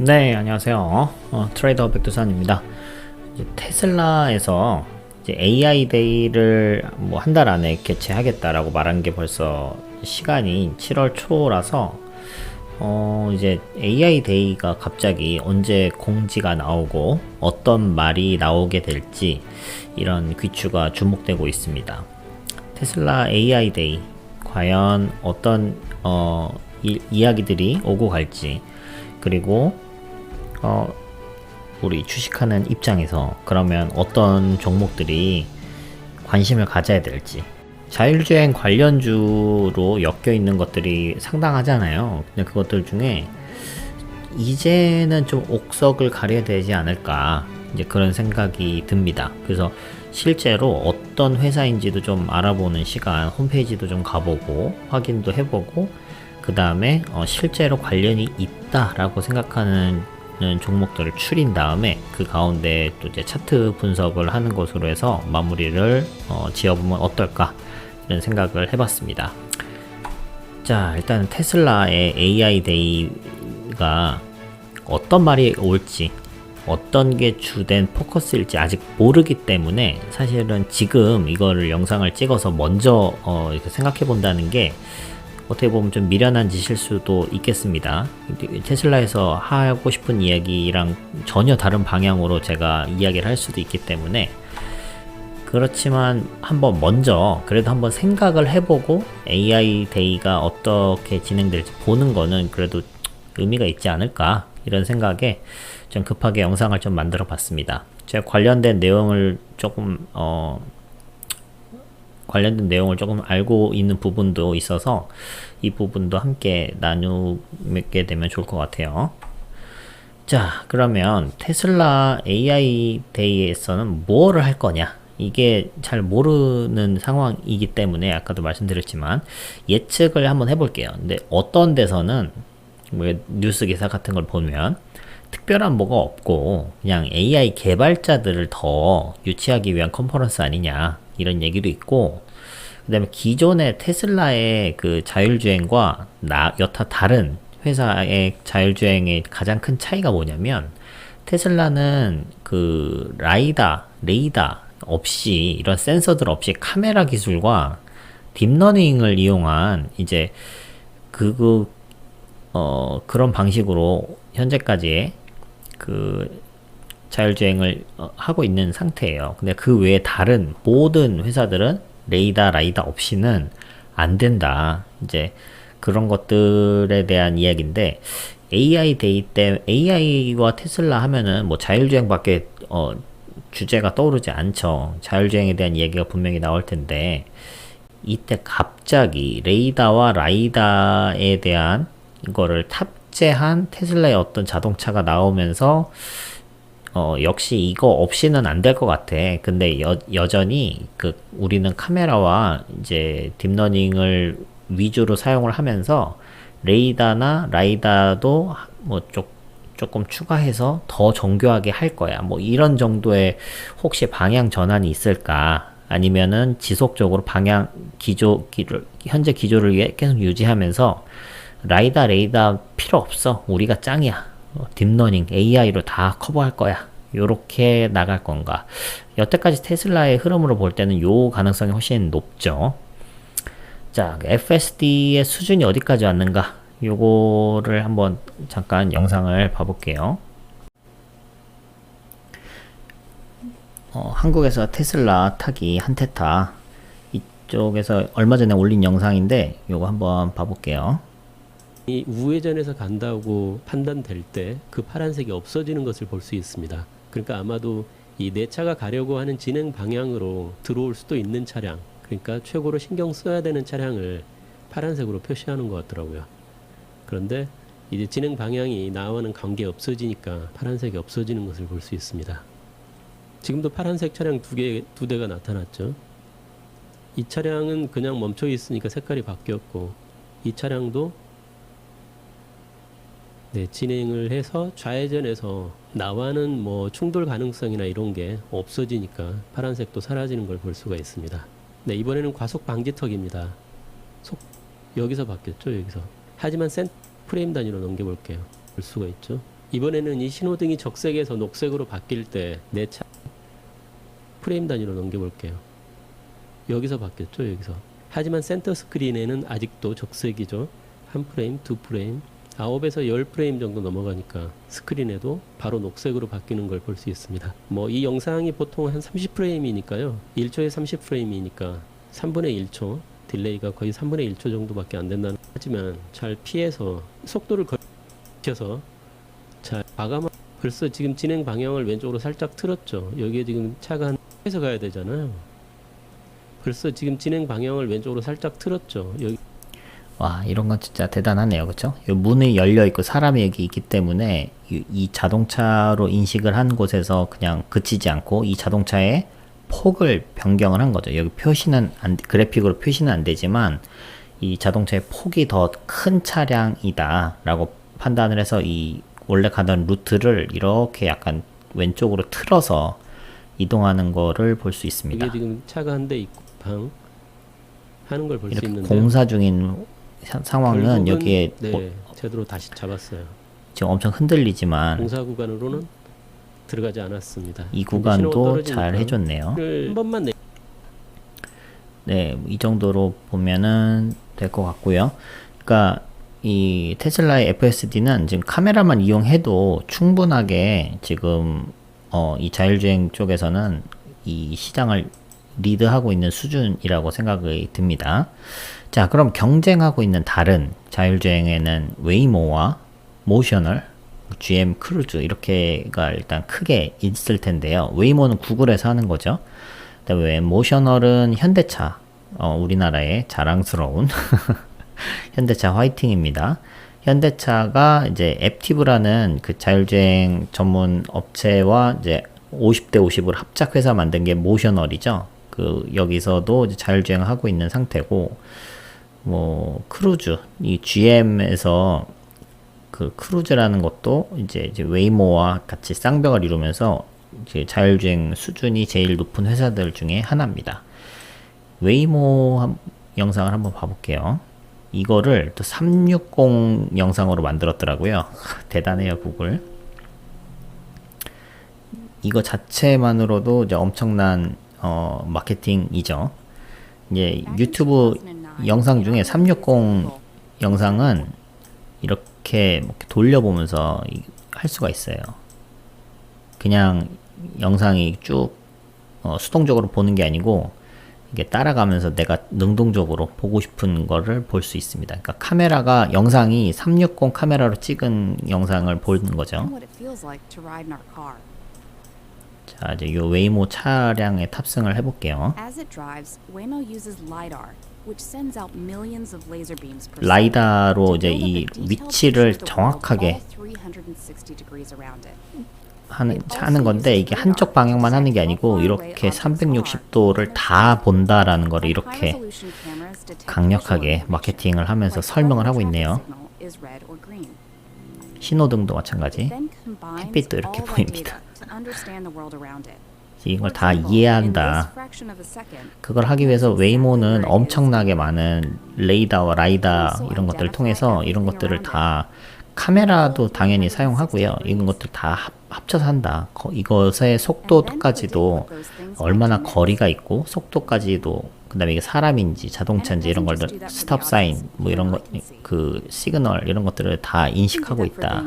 네, 안녕하세요. 트레이더 백두산입니다. 이제 테슬라에서 이제 AI 데이를 뭐 한 달 안에 개최하겠다라고 말한 게 벌써 시간이 7월 초라서 이제 AI 데이가 갑자기 언제 공지가 나오고 어떤 말이 나오게 될지 이런 귀추가 주목되고 있습니다. 테슬라 AI 데이 과연 어떤 이야기들이 오고 갈지, 그리고 우리 주식하는 입장에서 그러면 어떤 종목들이 관심을 가져야 될지. 자율주행 관련주로 엮여 있는 것들이 상당하잖아요. 근데 그것들 중에 이제는 좀 옥석을 가려야 되지 않을까, 이제 그런 생각이 듭니다. 그래서 실제로 어떤 회사인지도 좀 알아보는 시간, 홈페이지도 좀 가보고 확인도 해보고, 그 다음에 실제로 관련이 있다라고 생각하는 종목들을 추린 다음에 그 가운데 또 이제 차트 분석을 하는 것으로 해서 마무리를 지어보면 어떨까, 이런 생각을 해봤습니다. 자, 일단 테슬라의 AI 데이가 어떤 말이 올지, 어떤 게 주된 포커스일지 아직 모르기 때문에 사실은 지금 이거를 영상을 찍어서 먼저 이렇게 생각해 본다는 게 어떻게 보면 좀 미련한 짓일 수도 있겠습니다. 테슬라에서 하고 싶은 이야기랑 전혀 다른 방향으로 제가 이야기를 할 수도 있기 때문에, 그렇지만 한번 먼저 그래도 한번 생각을 해보고 AI 데이가 어떻게 진행될지 보는 거는 그래도 의미가 있지 않을까, 이런 생각에 좀 급하게 영상을 좀 만들어 봤습니다. 제가 관련된 내용을 조금 알고 있는 부분도 있어서 이 부분도 함께 나누게 되면 좋을 것 같아요. 자, 그러면 테슬라 AI 데이에서는 뭐를 할 거냐, 이게 잘 모르는 상황이기 때문에 아까도 말씀드렸지만 예측을 한번 해볼게요. 근데 어떤 데서는 뭐 뉴스 기사 같은 걸 보면 특별한 뭐가 없고 그냥 AI 개발자들을 더 유치하기 위한 컨퍼런스 아니냐, 이런 얘기도 있고, 그 다음에 기존의 테슬라의 그 자율주행과 여타 다른 회사의 자율주행의 가장 큰 차이가 뭐냐면, 테슬라는 그 레이다 없이, 이런 센서들 없이 카메라 기술과 딥러닝을 이용한 이제 그런 방식으로 현재까지의 그 자율주행을 하고 있는 상태예요. 근데 그 외에 다른 모든 회사들은 라이다 없이는 안 된다, 이제 그런 것들에 대한 이야기인데, AI 데이 때 AI와 테슬라 하면은 뭐 자율주행밖에 주제가 떠오르지 않죠. 자율주행에 대한 이야기가 분명히 나올 텐데, 이때 갑자기 레이다와 라이다에 대한 이거를 탑재한 테슬라의 어떤 자동차가 나오면서 역시 이거 없이는 안 될 것 같아. 근데 여전히 우리는 카메라와 이제 딥러닝을 위주로 사용을 하면서 레이다나 라이다도 뭐 조금 추가해서 더 정교하게 할 거야, 뭐 이런 정도의 혹시 방향 전환이 있을까, 아니면은 지속적으로 현재 기조를 계속 유지하면서 레이다 필요 없어, 우리가 짱이야, 딥러닝 AI로 다 커버할 거야, 요렇게 나갈 건가. 여태까지 테슬라의 흐름으로 볼 때는 요 가능성이 훨씬 높죠. 자, FSD의 수준이 어디까지 왔는가, 요거를 한번 잠깐 영상을 봐볼게요. 한국에서 테슬라 타기 한테타, 이쪽에서 얼마 전에 올린 영상인데 요거 한번 봐볼게요. 이 우회전해서 간다고 판단될 때 그 파란색이 없어지는 것을 볼 수 있습니다. 그러니까 아마도 이 내 차가 가려고 하는 진행 방향으로 들어올 수도 있는 차량, 그러니까 최고로 신경 써야 되는 차량을 파란색으로 표시하는 것 같더라고요. 그런데 이제 진행 방향이 나와는 관계 없어지니까 파란색이 없어지는 것을 볼 수 있습니다. 지금도 파란색 차량 두 대가 나타났죠. 이 차량은 그냥 멈춰 있으니까 색깔이 바뀌었고, 이 차량도 진행을 해서 좌회전해서 나와는 뭐 충돌 가능성이나 이런 게 없어지니까 파란색도 사라지는 걸 볼 수가 있습니다. 네, 이번에는 과속 방지턱입니다. 여기서 바뀌었죠, 여기서. 하지만 프레임 단위로 넘겨볼게요. 볼 수가 있죠. 이번에는 이 신호등이 적색에서 녹색으로 바뀔 때 내 차 프레임 단위로 넘겨볼게요. 여기서 바뀌었죠, 여기서. 하지만 센터 스크린에는 아직도 적색이죠. 한 프레임, 두 프레임, 9에서 10프레임 정도 넘어가니까 스크린에도 바로 녹색으로 바뀌는 걸 볼 수 있습니다. 뭐 이 영상이 보통 한 30프레임이니까요. 1초에 30프레임이니까 3분의 1초, 딜레이가 거의 3분의 1초 정도밖에 안 된다는. 하지만 잘 피해서 속도를 걸쳐서 잘 과감하게. 벌써 지금 진행 방향을 왼쪽으로 살짝 틀었죠. 여기에 지금 차가 한 에서 가야 되잖아요. 벌써 지금 진행 방향을 왼쪽으로 살짝 틀었죠. 여기 와, 이런 건 진짜 대단하네요. 그쵸? 이 문이 열려 있고 사람이 여기 있기 때문에 이 자동차로 인식을 한 곳에서 그냥 그치지 않고 이 자동차의 폭을 변경을 한 거죠. 여기 표시는 그래픽으로 표시는 안 되지만 이 자동차의 폭이 더 큰 차량이다 라고 판단을 해서 이 원래 가던 루트를 이렇게 약간 왼쪽으로 틀어서 이동하는 거를 볼 수 있습니다. 이게 지금 차가 한 대 있고 방 하는 걸 볼 수 이렇게 있는데 공사 중인 상황은 여기에 제대로 다시 잡았어요. 지금 엄청 흔들리지만 공사 구간으로는 들어가지 않았습니다. 이 구간도 잘 해줬네요. 한 번만 네, 이 정도로 보면은 될 것 같고요. 그러니까 이 테슬라의 FSD는 지금 카메라만 이용해도 충분하게 지금 이 자율주행 쪽에서는 이 시장을 리드하고 있는 수준이라고 생각이 듭니다. 자, 그럼 경쟁하고 있는 다른 자율주행에는 웨이모와 모셔널, GM 크루즈 이렇게가 일단 크게 있을 텐데요. 웨이모는 구글에서 하는 거죠. 그다음에 모셔널은 현대차, 우리나라의 자랑스러운 현대차 화이팅입니다. 현대차가 이제 앱티브라는 그 자율주행 전문 업체와 이제 50대 50으로 합작회사 만든 게 모셔널이죠. 그 여기서도 이제 자율주행을 하고 있는 상태고, 뭐 크루즈, 이 GM에서 그 크루즈라는 것도 이제 웨이모와 같이 쌍벽을 이루면서 이제 자율주행 수준이 제일 높은 회사들 중에 하나입니다. 웨이모 영상을 한번 봐볼게요. 이거를 또 360 영상으로 만들었더라고요. 대단해요, 구글. 이거 자체만으로도 이제 엄청난 마케팅이죠. 이제 유튜브 영상 중에 360 영상은 이렇게 돌려보면서 할 수가 있어요. 그냥 영상이 쭉 수동적으로 보는 게 아니고 이게 따라가면서 내가 능동적으로 보고 싶은 거를 볼 수 있습니다. 그러니까 카메라가 영상이 360 카메라로 찍은 영상을 보는 거죠. 자, 이제 이 웨이모 차량에 탑승을 해볼게요. 라이다로 이제 이 위치를 정확하게 하는 건데, 이게 한쪽 방향만 하는 게 아니고 이렇게 360도를 다 본다라는 거를 이렇게 강력하게 마케팅을 하면서 설명을 하고 있네요. 신호등도 마찬가지. 햇빛도 이렇게 보입니다. 이걸 다 이해해야 한다. 그걸 하기 위해서 웨이모는 엄청나게 많은 레이더와 라이다 이런 것들을 통해서 이런 것들을 다, 카메라도 당연히 사용하고요. 이런 것들 다 합쳐서 한다. 이것의 속도까지도 얼마나 거리가 있고 속도까지도, 그 다음에 이게 사람인지 자동차인지 이런 걸 스톱 사인 뭐 이런 것, 그 시그널 이런 것들을 다 인식하고 있다.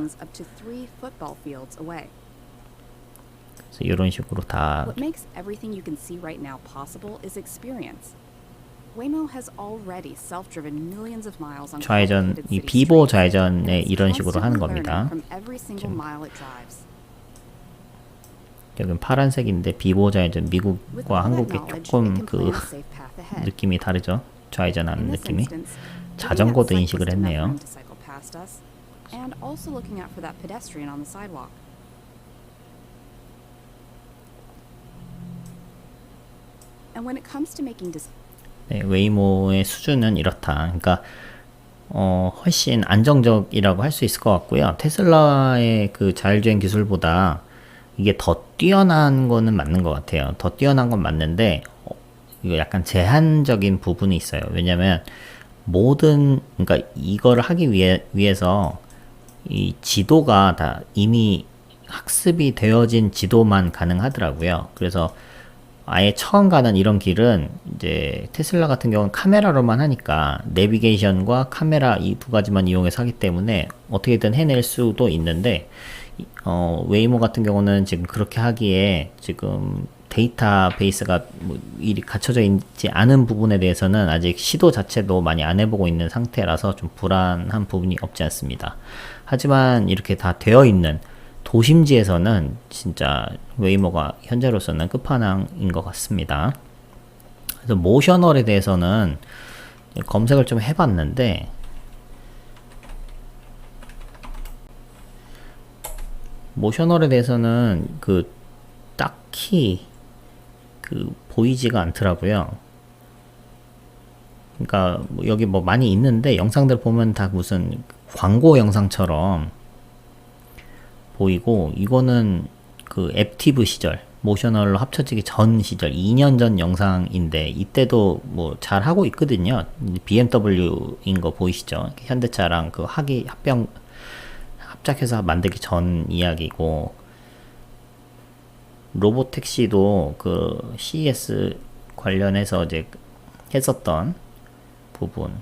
그래서 이런 식으로 다 좌회전, 이 비보 좌회전에 이런 식으로 하는 겁니다. 여긴 파란색인데 비보 좌회전, 미국과 한국의 조금 그 느낌이 다르죠. 좌회전하는 느낌이. 자전거도 인식을 했네요. 네, 웨이모의 수준은 이렇다. 그러니까 훨씬 안정적이라고 할 수 있을 것 같고요. 테슬라의 그 자율주행 기술보다 이게 더 뛰어난 거는 맞는 것 같아요. 더 뛰어난 건 맞는데 이거 약간 제한적인 부분이 있어요. 왜냐면 그러니까 이거를 하기 위해서 이 지도가 다 이미 학습이 되어진 지도만 가능하더라고요. 그래서 아예 처음 가는 이런 길은 이제 테슬라 같은 경우는 카메라로만 하니까 내비게이션과 카메라 이 두 가지만 이용해서 하기 때문에 어떻게든 해낼 수도 있는데 웨이모 같은 경우는 지금 그렇게 하기에 지금 데이터베이스가 뭐 일이 갖춰져 있지 않은 부분에 대해서는 아직 시도 자체도 많이 안 해보고 있는 상태라서 좀 불안한 부분이 없지 않습니다. 하지만 이렇게 다 되어 있는 도심지에서는 진짜 웨이모가 현재로서는 끝판왕인 것 같습니다. 그래서 모셔널에 대해서는 검색을 좀 해봤는데 모셔널에 대해서는 그 딱히 그 보이지가 않더라고요. 그러니까 뭐 여기 뭐 많이 있는데 영상들 보면 다 무슨 광고 영상처럼 보이고, 이거는 그 앱티브 시절 모셔널로 합쳐지기 전 시절 2년 전 영상인데 이때도 뭐 잘 하고 있거든요. BMW인 거 보이시죠? 현대차랑 그 합작해서 만들기 전 이야기고, 로보택시도 그 CES 관련해서 이제 했었던 부분.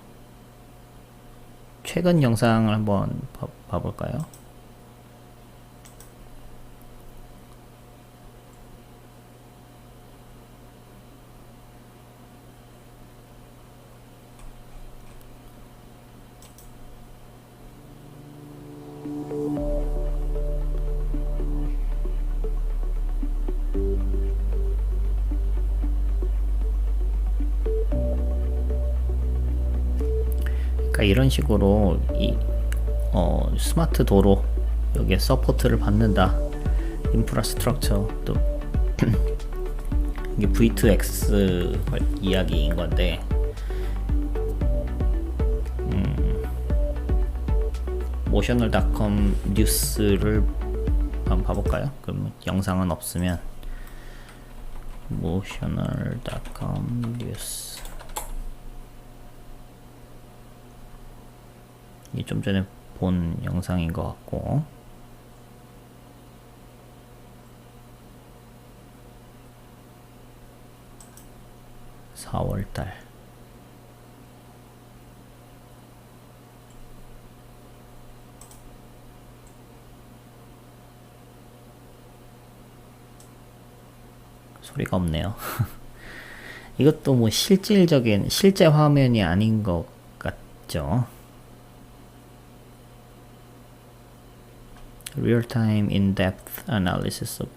최근 영상을 한번 봐볼까요? 그러니까 이런 식으로 스마트 도로 여기에 서포트를 받는다. 인프라스트럭처 또 이게 V2X 이야기인 건데, 모셔널.com 뉴스를 한번 봐볼까요? 그럼 영상은 없으면 motional.com 뉴스, 이 좀 전에 본 영상인 것 같고, (4월달) 소리가 없네요. 이것도 뭐 실질적인 실제 화면이 아닌 것 같죠. Real-time in-depth analysis of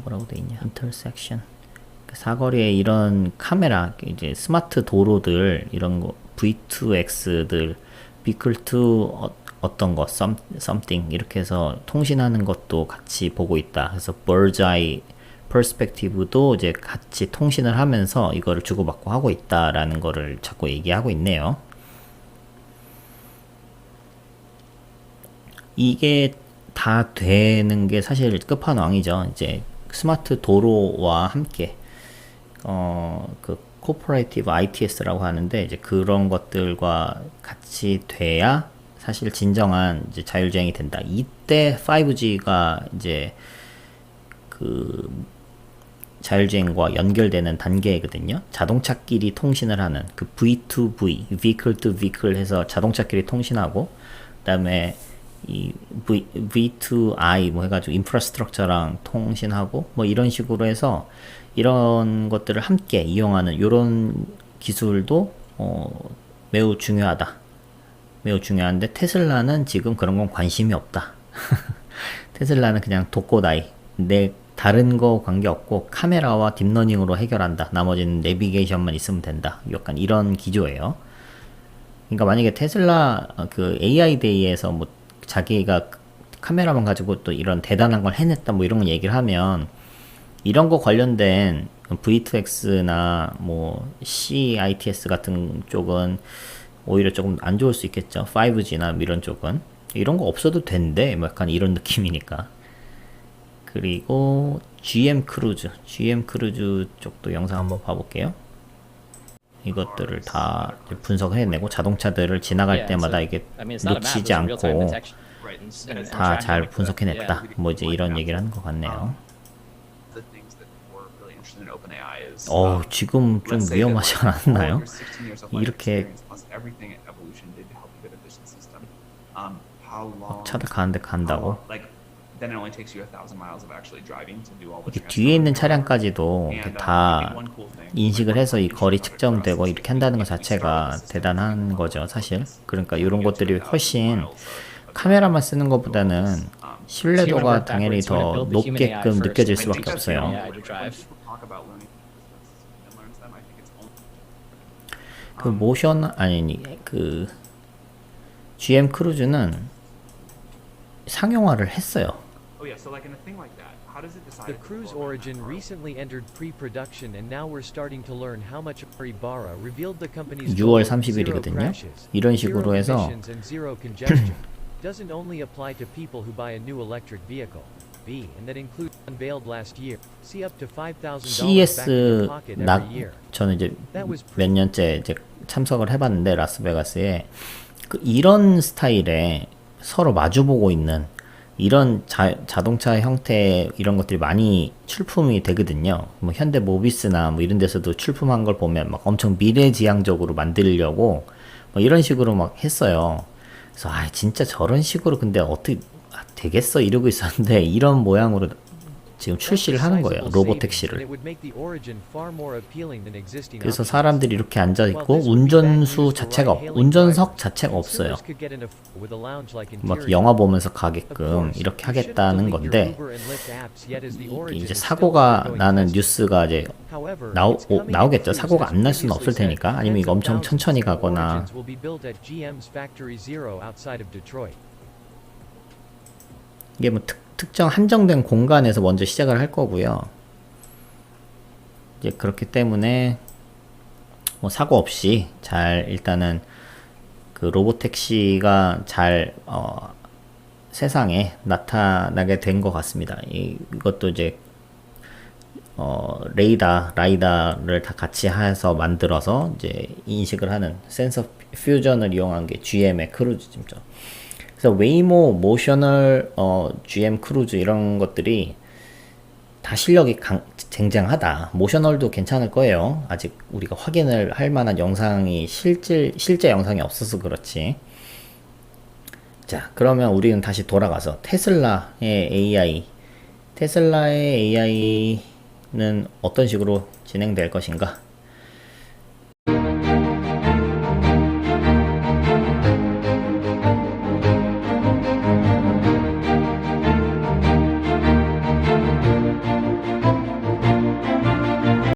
뭐라고 돼 있냐? intersection. 사거리에 이런 카메라, 이제 스마트 도로들, 이런 거, V2X들, vehicle 어떤 거, something, 이렇게 해서 통신하는 것도 같이 보고 있다. 그래서 bird's eye perspective도 이제 같이 통신을 하면서 이거를 주고받고 하고 있다라는 거를 자꾸 얘기하고 있네요. 이게 다 되는 게 사실 끝판왕이죠. 이제 스마트 도로와 함께 그 코퍼레이티브 ITS라고 하는데, 이제 그런 것들과 같이 돼야 사실 진정한 이제 자율주행이 된다. 이때 5G가 이제 그 자율주행과 연결되는 단계거든요. 자동차끼리 통신을 하는 그 V2V, vehicle to vehicle 해서 자동차끼리 통신하고, 그다음에 이 V2I 뭐 해가지고 인프라스트럭처랑 통신하고 뭐 이런 식으로 해서 이런 것들을 함께 이용하는 이런 기술도 매우 중요하다. 매우 중요한데 테슬라는 지금 그런 건 관심이 없다. 테슬라는 그냥 독고다이, 내 다른 거 관계없고 카메라와 딥러닝으로 해결한다. 나머지는 내비게이션만 있으면 된다. 약간 이런 기조예요. 그러니까 만약에 테슬라 그 AI 데이에서 뭐 자기가 카메라만 가지고 또 이런 대단한 걸 해냈다 뭐 이런 거 얘기를 하면, 이런 거 관련된 V2X나 뭐 CITS 같은 쪽은 오히려 조금 안 좋을 수 있겠죠. 5G나 이런 쪽은 이런 거 없어도 된대, 뭐 약간 이런 느낌이니까. 그리고 GM 크루즈 쪽도 영상 한번 봐볼게요. 이것들을 다 이제 분석을 해내고 자동차들을 지나갈 때마다 이게 놓치지 않고 다 잘 분석해냈다. 뭐 이제 이런 얘기를 하는 것 같네요. 지금 좀 위험하지 않았나요? 이렇게 막 차들 가는데 간다고? 이게 뒤에 있는 차량까지도 이렇게 다 인식을 해서 이 거리 측정되고 이렇게 한다는 것 자체가 대단한 거죠, 사실. 그러니까 이런 것들이 훨씬 카메라만 쓰는 것보다는 신뢰도가 당연히 더 높게끔 느껴질 수밖에 없어요. 그 모션 아니 그 GM 크루즈는 상용화를 했어요. The Cruise Origin recently entered pre-production and now we're starting to learn how much Barra revealed the company's 6월 goal of zero 30일이거든요. crashes, 이런 zero 식으로 해서 emissions and zero congestion doesn't only apply to people who buy a new electric vehicle. And that includes unveiled last year. See up to $5,000 back in your CES pocket every year. 저는 이제 몇 년째 이제 참석을 해봤는데 라스베가스에 이런 스타일의 서로 마주보고 있는 이런 자동차 형태 이런 것들이 많이 출품이 되거든요. 뭐 현대 모비스나 뭐 이런 데서도 출품한 걸 보면 막 엄청 미래지향적으로 만들려고 뭐 이런 식으로 막 했어요. 그래서 진짜 저런 식으로 근데 어떻게 되겠어 이러고 있었는데 이런 모양으로 지금 출시를 하는 거예요. 로보택시를. 그래서 사람들이 이렇게 앉아있고 운전석 자체가 없어요. 막 영화 보면서 가게끔 이렇게 하겠다는 건데 이제 사고가 나는 뉴스가 이제 나오겠죠. 사고가 안 날 수는 없을 테니까. 아니면 이거 엄청 천천히 가거나 이게 뭐 특정 한정된 공간에서 먼저 시작을 할 거고요. 이제 그렇기 때문에 뭐 사고 없이 잘 일단은 그 로보택시가 잘 세상에 나타나게 된 것 같습니다. 이것도 이제 라이다를 다 같이 해서 만들어서 이제 인식을 하는 센서 퓨전을 이용한 게 GM의 크루즈죠. 그래서 웨이모, 모셔널, GM 크루즈 이런 것들이 다 실력이 쟁쟁하다. 모셔널도 괜찮을 거예요. 아직 우리가 확인을 할 만한 영상이 실제 영상이 없어서 그렇지. 자, 그러면 우리는 다시 돌아가서 테슬라의 AI는 어떤 식으로 진행될 것인가?